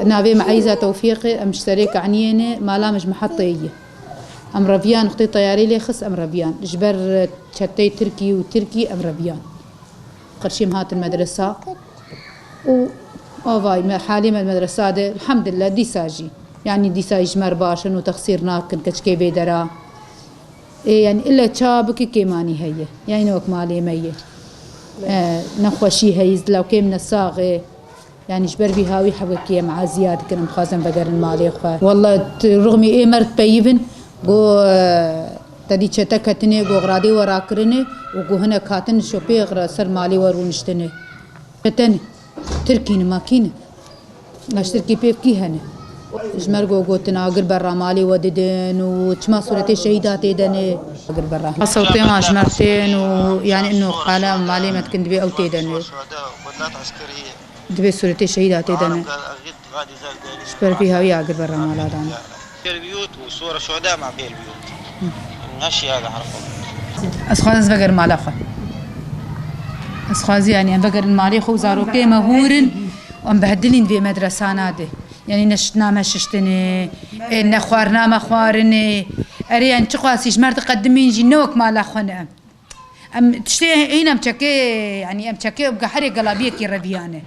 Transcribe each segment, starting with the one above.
نافي معيزة توفيقي مشترك عنينة مالا مش محطية أم ربيان اختي طياري لي خص أم ربيان جبر شتي تركي وتركي أم ربيان قرشيم هات المدرسة و أوفاي حالي من المدرسة ده الحمد لله دي ساجي يعني دي ساج مرباشن وتخسير ناكن كشكي بيدرا يعني إلا تشابك كيماني هي يعني نوك مالي مية نخوشي هيز لو كي من الصاغة يعني جبر بهاوي حبكي مع زياد كنا مخازن بقر المالي خوا والله رغمي إيه مرت بيبن جو تدي شتكتني جو غرادي وراكرني وجو هنا كاتن شوبي غرا سر مالي ورونشتني شتني تركي ماكينة اشتركي بيف كي هنا جمرجو قوتنا أقرب برا مالي وددن وتشما صورتي شهيدات دني أقرب برا صوتي ما جمرتين ويعني إنه قال مالي ما تكن دبي أو تيدني دبي صورتي شهيدات دني شبر فيها ويا أقرب برا مالا داني البيوت وصورة شهداء مع بيت البيوت ماشي هذا عرفه أسخاز بقر مالخة أسخاز يعني أم بقر المالي خو زاروكي مهورن وأم بهدلين في مدرسة نادي يعني نشتنا ما ششتني نخوارنا ما خوارني أري أن تقاسي جمر تقدمين جنوك ما لاخنا أم تشتي هنا مشكي يعني أم شكي أبقى حري قلابية كي ربيانة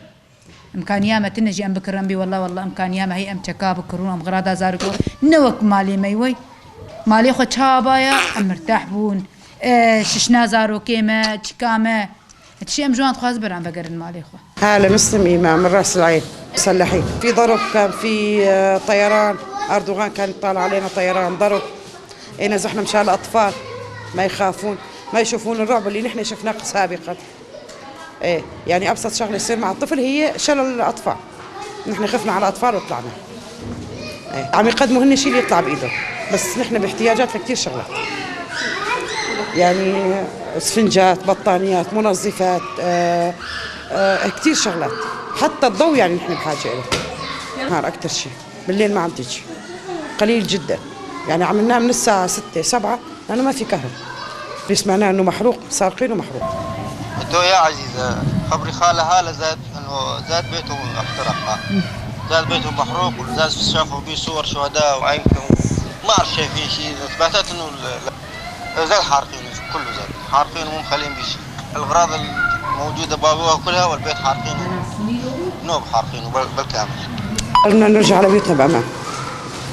إمكانية ما تنجي أم بكرم بي والله إمكانية ما هي أم شكا بكرون أم غرادا زاركو نوك مالي مايوي مالي خو تشابايا أم مرتاح بون ششنا زارو كيما تشكامة هادشي أم جوان تخاز برام بقر المالي خو هلا مسلم إمام من راس العين مسلحين في ضرب كان في طيران أردوغان كان طالع علينا طيران ضرب نزحنا مشان الأطفال ما يخافون ما يشوفون الرعب اللي نحن شفناه سابقا إيه يعني أبسط شغلة يصير مع الطفل هي شلل الأطفال نحن خفنا على الأطفال وطلعنا إيه عم يقدموا هن شيء اللي يطلع بإيده بس نحن باحتياجات لكتير شغلات يعني اسفنجات بطانيات منظفات كتير شغلات حتى الضوء يعني نحن بحاجة له نهار أكتر شيء بالليل ما عم تيجي قليل جدا يعني عم ننام من الساعة 6 7 لأنه ما في كهرباء سمعنا إنه محروق سارقينه محروق تو يا عزيزة خبري خالة هالة زاد بيته احترق زاد بيته محروق وزاد شافوا بيه صور شهداء ويمكن ما أعرف شايفين شيء اثباتات إنه زاد حارقينه كله زاد حارقينه مو مخلين بيه شيء الأغراض الموجودة بابوها كلها والبيت حارقينه نوب حارقينه بالكامل قلنا نرجع على بيتنا بأمان